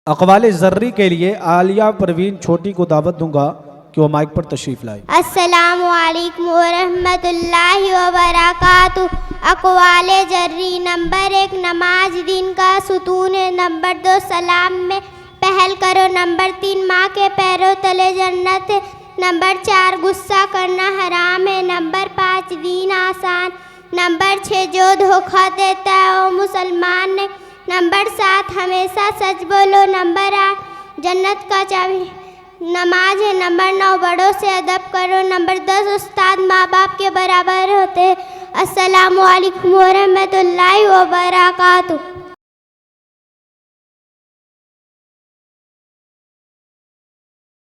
اقوال ذری کے لیے عالیہ پروین چھوٹی کو دعوت دوں گا کہ وہ مائک پر تشریف لائے۔ السلام علیکم ورحمۃ اللہ وبرکاتہ۔ اقوال ذری: نمبر 1 نماز دین کا ستون ہے۔ نمبر 2 سلام میں پہل کرو۔ نمبر 3 ماں کے پیروں تلے جنت ہے۔ نمبر 4 غصہ کرنا حرام ہے۔ نمبر 5 دین آسان۔ نمبر 6 جو دھوکہ دیتا ہے وہ مسلمان ہے۔ نمبر 7 ہمیشہ سچ بولو۔ نمبر 8 جنت کا چابی نماز ہے۔ نمبر 9 بڑوں سے ادب کرو۔ نمبر 10 استاد ماں باپ کے برابر ہوتے ہیں۔ السلام علیکم ورحمۃ اللہ وبرکاتہ۔